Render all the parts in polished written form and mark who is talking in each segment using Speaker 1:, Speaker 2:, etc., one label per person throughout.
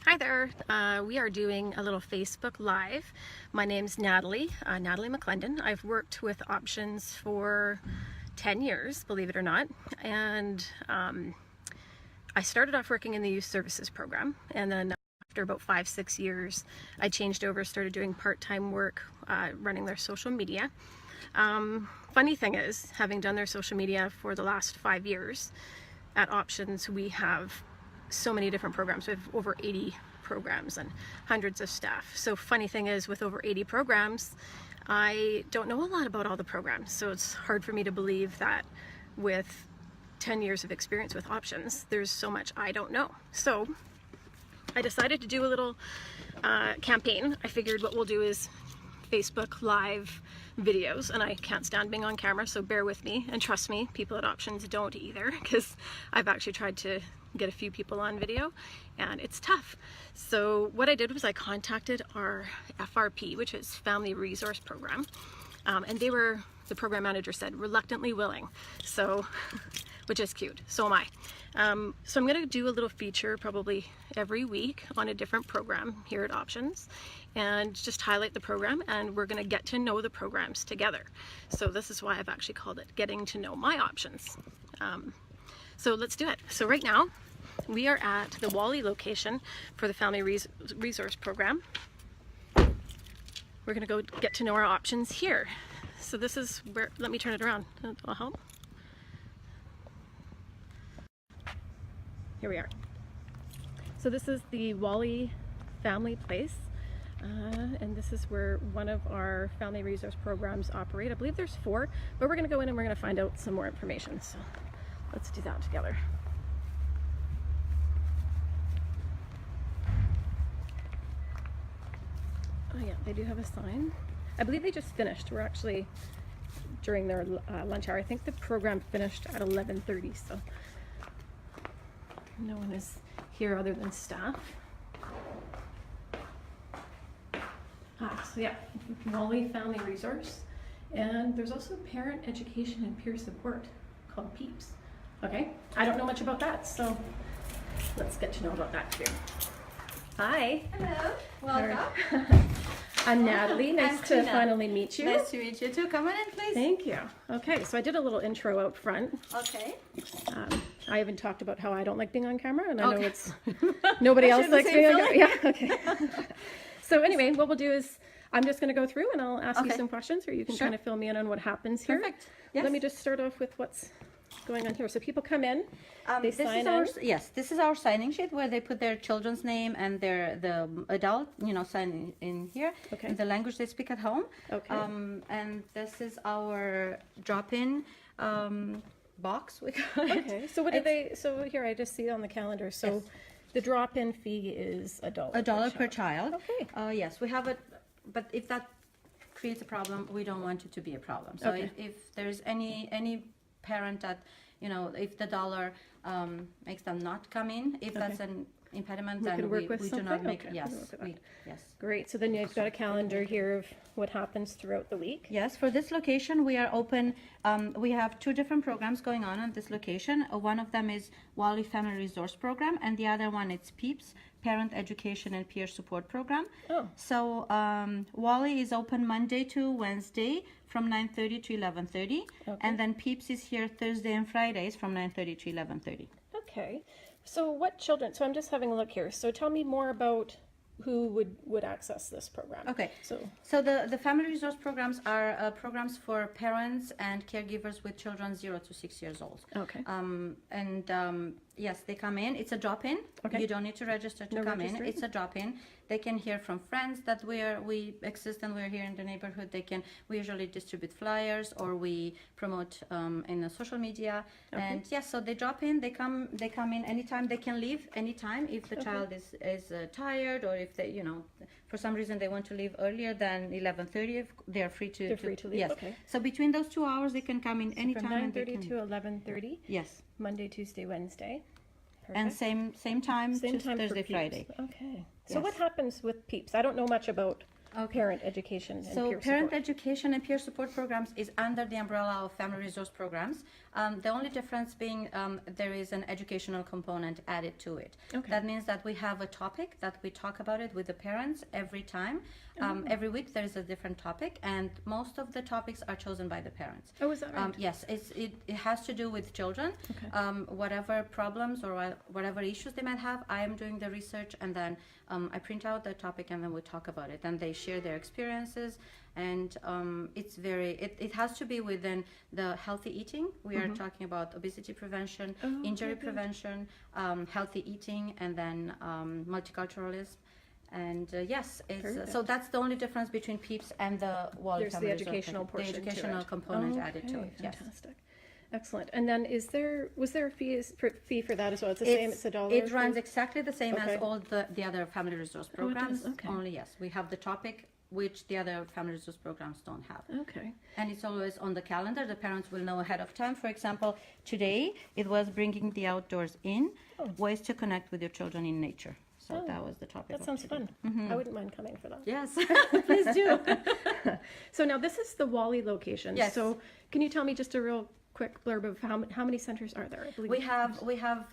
Speaker 1: Hi there. We are doing a little Facebook Live. My name's Natalie, Natalie McClendon. I've worked with Options for 10 years, believe it or not. And I started off working in the youth services program. And then after about 5-6 years, I changed over, started doing part-time work, running their social media. Funny thing is, having done their social media for the last 5 years, at Options we have so many different programs. We have over 80 programs and hundreds of staff. So funny thing is, with over 80 programs, I don't know a lot about all the programs. So it's hard for me to believe that with 10 years of experience with Options, there's so much I don't know. So I decided to do a little campaign. I figured what we'll do is Facebook Live videos, and I can't stand being on camera, so bear with me, and trust me, people at Options don't either, because I've actually tried to get a few people on video and it's tough. So what I did was I contacted our FRP, which is Family Resource Program, and the program manager said reluctantly willing, so which is cute. So am I. So I'm going to do a little feature probably every week on a different program here at Options, and just highlight the program, and we're going to get to know the programs together. So this is why I've actually called it Getting to Know My Options. So let's do it. So right now we are at the Wally location for the Family Resource Program. We're going to go get to know our options here. So this is where, let me turn it around. That'll help. Here we are. So this is the Wally Family Place, and this is where one of our Family Resource Programs operate. I believe there's 4, but we're going to go in and we're going to find out some more information. So let's do that together. Oh yeah, they do have a sign. I believe they just finished. We're actually during their lunch hour. I think the program finished at 11:30, so no one is here other than staff. So yeah, Wally Family Resource. And there's also Parent Education and Peer Support called PEEPS. Okay, I don't know much about that, so let's get to know about that too. Hi.
Speaker 2: Hello, welcome.
Speaker 1: I'm Natalie. Nice to finally meet you.
Speaker 2: Nice to meet you too. Come on in, please.
Speaker 1: Thank you. Okay, so I did a little intro out front.
Speaker 2: Okay.
Speaker 1: I even talked about how I don't like being on camera, and I know it's nobody else likes being on camera. Yeah. Okay. So anyway, what we'll do is I'm just going to go through and I'll ask you some questions, or you can kind of fill me in on what happens here.
Speaker 2: Perfect. Yes.
Speaker 1: Let me just start off with what's going on here. So people come in, they sign in.
Speaker 2: Yes, this is our signing sheet where they put their children's name and the adult, sign in here.
Speaker 1: Okay.
Speaker 2: And the language they speak at home.
Speaker 1: Okay.
Speaker 2: And this is our drop-in box. We call it.
Speaker 1: Okay. So what do they? So here I just see it on the calendar. So
Speaker 2: Yes.
Speaker 1: the drop-in fee is $1.
Speaker 2: $1 per child.
Speaker 1: Okay.
Speaker 2: Yes, we have it, but if that creates a problem, we don't want it to be a problem. So
Speaker 1: Okay.
Speaker 2: if there's any parent that, if the dollar makes them not come in, if that's an impediment,
Speaker 1: We
Speaker 2: then
Speaker 1: can work with
Speaker 2: we do
Speaker 1: something?
Speaker 2: not make,
Speaker 1: Okay,
Speaker 2: yes,
Speaker 1: we can work with
Speaker 2: yes.
Speaker 1: Great. So then you've got a calendar here of what happens throughout the week.
Speaker 2: Yes, for this location, we are open. We have 2 different programs going on this location. One of them is Wally Family Resource Program, and the other one is PEEPS, Parent Education and Peer Support Program.
Speaker 1: Oh.
Speaker 2: So Wally is open Monday to Wednesday from 9:30 to 11:30, and then PEEPS is here Thursday and Fridays from 9:30 to 11:30.
Speaker 1: Okay. So what children? So I'm just having a look here. So tell me more about who would access this program.
Speaker 2: Okay.
Speaker 1: So
Speaker 2: The family resource programs are programs for parents and caregivers with children 0 to 6 years old.
Speaker 1: Okay.
Speaker 2: Yes, they come in. It's a drop-in.
Speaker 1: Okay.
Speaker 2: You don't need to register to come in. It's a drop-in. They can hear from friends that we exist and we're here in the neighborhood. We usually distribute flyers or we promote in the social media.
Speaker 1: Okay.
Speaker 2: And yes, so they drop in. They come in anytime. They can leave anytime if the child is tired, or if they for some reason they want to leave earlier than 11:30. They are free to.
Speaker 1: They're free to leave.
Speaker 2: Yes.
Speaker 1: Okay.
Speaker 2: So between those 2 hours, they can come in anytime.
Speaker 1: From 9:30 to 11:30.
Speaker 2: Yes.
Speaker 1: Monday, Tuesday, Wednesday. Perfect.
Speaker 2: And same time,
Speaker 1: Same
Speaker 2: just
Speaker 1: time
Speaker 2: Thursday,
Speaker 1: for PEEPS.
Speaker 2: Friday.
Speaker 1: Okay. So
Speaker 2: Yes.
Speaker 1: what happens with PEEPS? I don't know much about parent education and
Speaker 2: So
Speaker 1: peer
Speaker 2: parent
Speaker 1: support?
Speaker 2: education and peer support programs is under the umbrella of family resource programs. The only difference being there is an educational component added to it.
Speaker 1: Okay.
Speaker 2: That means that we have a topic that we talk about it with the parents every time. Every week there is a different topic, and most of the topics are chosen by the parents.
Speaker 1: Oh, is that right?
Speaker 2: Yes, it has to do with children.
Speaker 1: Okay.
Speaker 2: Whatever problems or whatever issues they might have, I am doing the research, and then I print out the topic, and then we talk about it. And they share their experiences, and it has to be within the healthy eating. We are talking about obesity prevention, injury
Speaker 1: okay, good.
Speaker 2: prevention, healthy eating, and then multiculturalism. And yes, so that's the only difference between PEEPS and the Wally
Speaker 1: There's the
Speaker 2: Family Resort
Speaker 1: educational
Speaker 2: Program.
Speaker 1: portion
Speaker 2: The educational
Speaker 1: to it.
Speaker 2: component added to it. Yes.
Speaker 1: Fantastic. Excellent. And then was there a fee for that as well? It's the same, it's $1?
Speaker 2: It runs exactly the same
Speaker 1: Okay.
Speaker 2: as all the other family resource
Speaker 1: Oh, it does?
Speaker 2: programs.
Speaker 1: Okay.
Speaker 2: Only yes, we have the topic which the other family resource programs don't have.
Speaker 1: Okay.
Speaker 2: And it's always on the calendar. The parents will know ahead of time. For example, today it was bringing the outdoors in, ways to connect with your children in nature. So that was the topic.
Speaker 1: That
Speaker 2: of
Speaker 1: sounds
Speaker 2: today.
Speaker 1: fun. I wouldn't mind coming for that.
Speaker 2: Yes.
Speaker 1: Please do. So now this is the Wally location.
Speaker 2: Yes.
Speaker 1: So can you tell me just a real quick blurb of how many centers are there? I believe
Speaker 2: We have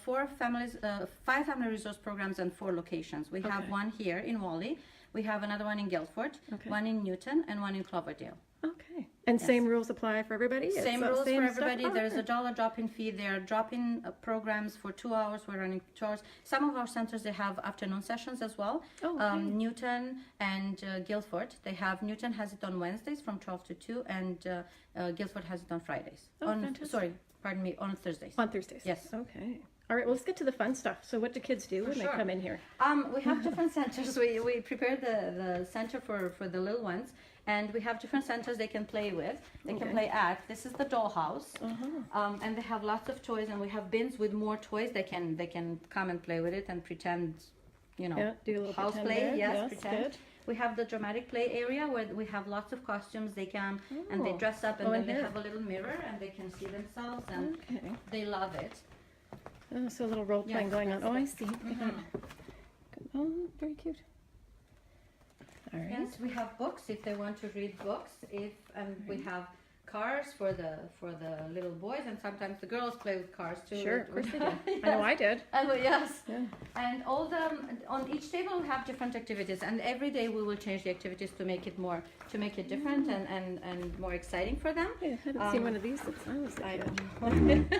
Speaker 2: 5 family resource programs and 4 locations. We have
Speaker 1: Okay.
Speaker 2: one here in Wally. We have another one in Guildford,
Speaker 1: Okay.
Speaker 2: one in Newton, and one in Cloverdale.
Speaker 1: Okay. And same rules apply for everybody? It's
Speaker 2: Same
Speaker 1: the
Speaker 2: rules
Speaker 1: same
Speaker 2: for
Speaker 1: stuff?
Speaker 2: everybody.
Speaker 1: Oh,
Speaker 2: There's
Speaker 1: okay.
Speaker 2: a $1 drop-in fee. There are drop-in programs for 2 hours. We're running 2 hours. Some of our centers, they have afternoon sessions as well.
Speaker 1: Oh, okay.
Speaker 2: Newton and Guildford, Newton has it on Wednesdays from 12 to 2, and Guildford has it on Fridays.
Speaker 1: Oh, fantastic.
Speaker 2: On Thursdays.
Speaker 1: On Thursdays?
Speaker 2: Yes.
Speaker 1: Okay. All right, well, let's get to the fun stuff. So what do kids do when they
Speaker 2: sure.
Speaker 1: come in here?
Speaker 2: We have different centers. We prepared the center for the little ones, and we have different centers they can play with. They can
Speaker 1: Okay.
Speaker 2: play at. This is the dollhouse, and they have lots of toys, and we have bins with more toys. They can come and play with it and pretend,
Speaker 1: Yeah, do a little
Speaker 2: house
Speaker 1: pretend
Speaker 2: play.
Speaker 1: there.
Speaker 2: Yes, pretend.
Speaker 1: Good.
Speaker 2: We have the dramatic play area where we have lots of costumes. They come and they
Speaker 1: Oh.
Speaker 2: dress up, and
Speaker 1: Oh,
Speaker 2: then
Speaker 1: and
Speaker 2: they
Speaker 1: here.
Speaker 2: have a little mirror, and they can see themselves, and
Speaker 1: Okay.
Speaker 2: they love it.
Speaker 1: Oh, so a little role playing
Speaker 2: Yes,
Speaker 1: going on.
Speaker 2: that's
Speaker 1: Oh, I
Speaker 2: it.
Speaker 1: see. Oh, very cute. All right.
Speaker 2: Yes, we have books if they want to read books. We have cars for the little boys, and sometimes the girls play with cars too.
Speaker 1: Sure, of course they do.
Speaker 2: Yes.
Speaker 1: I know I did.
Speaker 2: Yes.
Speaker 1: Yeah.
Speaker 2: And on each table we have different activities, and every day we will change the activities to make it different and more exciting for them.
Speaker 1: I haven't seen one of these since I was a
Speaker 2: I
Speaker 1: kid.
Speaker 2: know.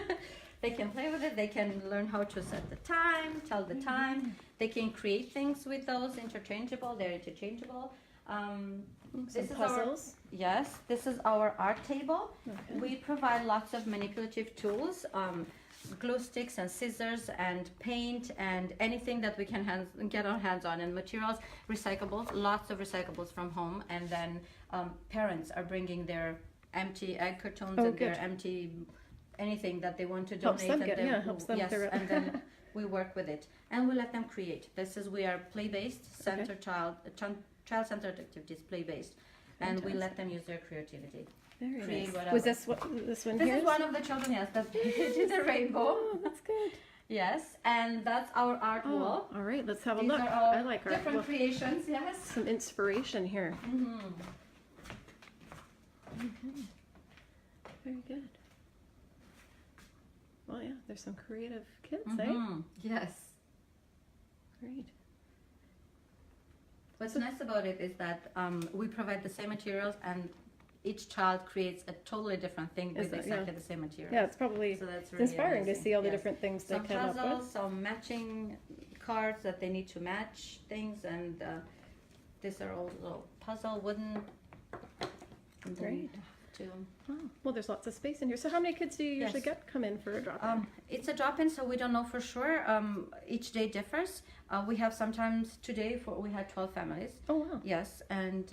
Speaker 2: They can play with it. They can learn how to set the time, tell the time. They can create things with those interchangeable. They're interchangeable.
Speaker 1: Some
Speaker 2: This is
Speaker 1: puzzles.
Speaker 2: Yes, this is our art table.
Speaker 1: Okay.
Speaker 2: We provide lots of manipulative tools, glue sticks and scissors and paint and anything that we can get our hands on, and materials, recyclables, lots of recyclables from home. And then parents are bringing their empty egg cartons and their
Speaker 1: good.
Speaker 2: empty anything that they want to
Speaker 1: Helps
Speaker 2: donate.
Speaker 1: them
Speaker 2: and
Speaker 1: get- yeah, helps them
Speaker 2: yes,
Speaker 1: through it.
Speaker 2: and then we work with it and we let them create. We are play-based, child-centered activities, play-based, and we let them use their creativity.
Speaker 1: Very
Speaker 2: create
Speaker 1: nice.
Speaker 2: whatever.
Speaker 1: Was this this one
Speaker 2: This
Speaker 1: here?
Speaker 2: is one of the children, yes, that did the rainbow.
Speaker 1: Oh, that's good.
Speaker 2: Yes, and that's our art
Speaker 1: Oh,
Speaker 2: wall.
Speaker 1: all right, let's have a
Speaker 2: These
Speaker 1: look.
Speaker 2: are all
Speaker 1: I like art.
Speaker 2: different
Speaker 1: Well,
Speaker 2: creations, yes.
Speaker 1: some inspiration here. Very good. Well, yeah, there's some creative kids, eh?
Speaker 2: Yes.
Speaker 1: Great.
Speaker 2: What's nice about it is that we provide the same materials, and each child creates a totally different thing with
Speaker 1: that-
Speaker 2: exactly
Speaker 1: yeah.
Speaker 2: the same materials.
Speaker 1: Yeah, it's probably
Speaker 2: So that's really
Speaker 1: inspiring to
Speaker 2: amazing.
Speaker 1: see all the
Speaker 2: Yes.
Speaker 1: different things they
Speaker 2: Some
Speaker 1: come up
Speaker 2: puzzles,
Speaker 1: with.
Speaker 2: some matching cards that they need to match things, and these are also puzzle wooden. And then
Speaker 1: Great.
Speaker 2: to-
Speaker 1: Oh, well, there's lots of space in here. So how many kids do you usually
Speaker 2: Yes.
Speaker 1: get come in for a drop-in?
Speaker 2: It's a drop-in, so we don't know for sure. Each day differs. We have sometimes today we had 12 families.
Speaker 1: Oh, wow.
Speaker 2: Yes, and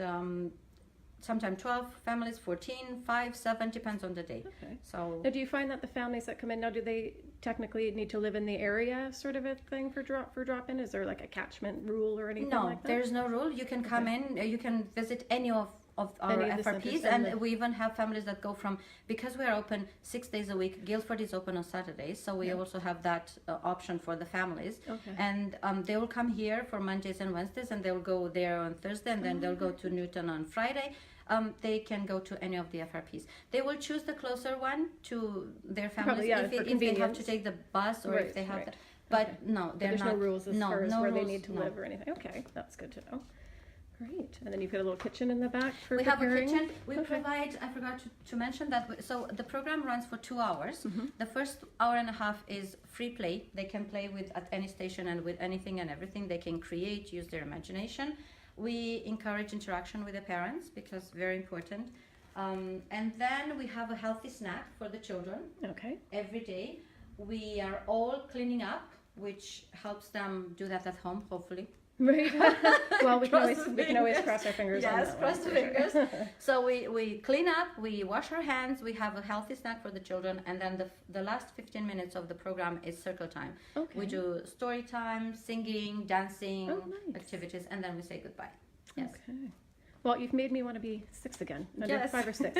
Speaker 2: sometimes 12 families, 14, 5, 7, depends on the day.
Speaker 1: Okay.
Speaker 2: So
Speaker 1: Now, do you find that the families that come in now, do they technically need to live in the area, sort of a thing for drop-in? Is there like a catchment rule or anything
Speaker 2: no,
Speaker 1: like that?
Speaker 2: there's no rule. You can come in. You can visit any of of our
Speaker 1: Any of the
Speaker 2: FRPs,
Speaker 1: centers
Speaker 2: and
Speaker 1: and
Speaker 2: we even have families that go from, because we are open 6 days a week. Guildford is open on Saturdays, so we also have that option for the families.
Speaker 1: Okay.
Speaker 2: And they will come here for Mondays and Wednesdays, and they'll go there on Thursday, and then they'll go to Newton on Friday. They can go to any of the FRPs. They will choose the closer one to their families,
Speaker 1: Probably, yeah,
Speaker 2: if
Speaker 1: for
Speaker 2: they have
Speaker 1: convenience.
Speaker 2: to take the bus, or
Speaker 1: Right,
Speaker 2: if they have
Speaker 1: right.
Speaker 2: the, but no,
Speaker 1: But
Speaker 2: they're
Speaker 1: there's
Speaker 2: not.
Speaker 1: no rules as
Speaker 2: no,
Speaker 1: far as
Speaker 2: no
Speaker 1: where they
Speaker 2: rules,
Speaker 1: need to
Speaker 2: no.
Speaker 1: live or anything. Okay, that's good to know. Great. And then you've got a little kitchen in the back for
Speaker 2: We have a
Speaker 1: preparing.
Speaker 2: kitchen. We
Speaker 1: Okay.
Speaker 2: provide, I forgot to mention that, so the program runs for 2 hours.
Speaker 1: Mm-hmm.
Speaker 2: The first hour and a half is free play. They can play with at any station and with anything and everything. They can create, use their imagination. We encourage interaction with the parents, because very important. And then we have a healthy snack for the children
Speaker 1: Okay.
Speaker 2: every day. We are all cleaning up, which helps them do that at home, hopefully.
Speaker 1: Right. Well, we can
Speaker 2: Cross
Speaker 1: always
Speaker 2: the
Speaker 1: cross our fingers. on
Speaker 2: Yes,
Speaker 1: that
Speaker 2: cross
Speaker 1: one,
Speaker 2: the
Speaker 1: for sure.
Speaker 2: fingers. So we clean up, we wash our hands, we have a healthy snack for the children, and then the last 15 minutes of the program is circle time.
Speaker 1: Okay.
Speaker 2: We do story time, singing, dancing,
Speaker 1: Oh, nice.
Speaker 2: activities, and then we say goodbye. Yes.
Speaker 1: Okay. Well, you've made me want to be 6 again. Under
Speaker 2: Yes.
Speaker 1: 5 or 6.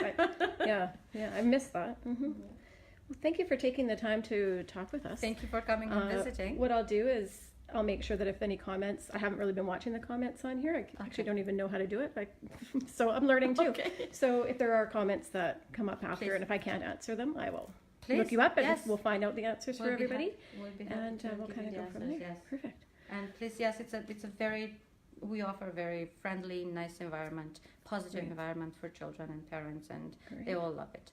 Speaker 1: Yeah, I missed that. Well, thank you for taking the time to talk with us.
Speaker 2: Thank you for coming and visiting.
Speaker 1: What I'll do is I'll make sure that if any comments, I haven't really been watching the comments on here. I actually don't even know how to do it, so I'm learning too.
Speaker 2: Okay.
Speaker 1: So if there are comments that come up after,
Speaker 2: Please.
Speaker 1: and if I can't answer them, I will
Speaker 2: Please,
Speaker 1: look you up, and
Speaker 2: yes.
Speaker 1: we'll find out the answers for
Speaker 2: We'll be
Speaker 1: everybody,
Speaker 2: we'll be happy
Speaker 1: and
Speaker 2: to
Speaker 1: we'll
Speaker 2: give
Speaker 1: kind
Speaker 2: you
Speaker 1: of
Speaker 2: the
Speaker 1: go from
Speaker 2: answers,
Speaker 1: there.
Speaker 2: yes.
Speaker 1: Perfect.
Speaker 2: And please, yes, it's a very, we offer a very friendly, nice environment, positive
Speaker 1: Great.
Speaker 2: environment for children and parents, and
Speaker 1: Great.
Speaker 2: they all love it.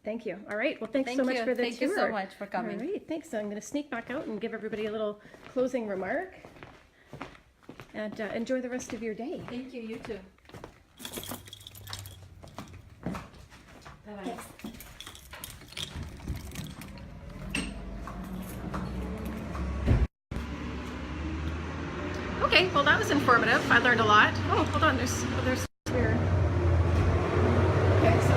Speaker 1: Thank you. All right. Well, thanks
Speaker 2: Thank
Speaker 1: so much
Speaker 2: you.
Speaker 1: for the
Speaker 2: Thank
Speaker 1: tour.
Speaker 2: you so much for coming.
Speaker 1: All right. Thanks. So I'm going to sneak back out and give everybody a little closing remark. And enjoy the rest of your day.
Speaker 2: Thank you, you too. Bye-bye.
Speaker 1: Okay. Well, that was informative. I learned a lot. Oh, hold on. There's here. Okay. So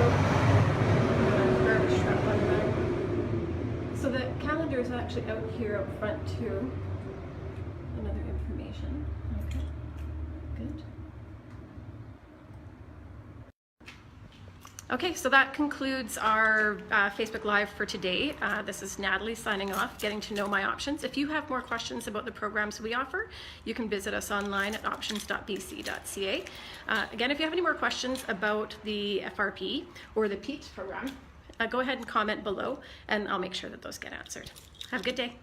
Speaker 1: garbage truck on the. So the calendar is actually out here up front too. Another information. Okay. Good. Okay, so that concludes our Facebook Live for today. This is Natalie signing off, getting to know my options. If you have more questions about the programs we offer, you can visit us online at options.bc.ca. Again, if you have any more questions about the FRP or the PEEPS program, go ahead and comment below, and I'll make sure that those get answered. Have a good day.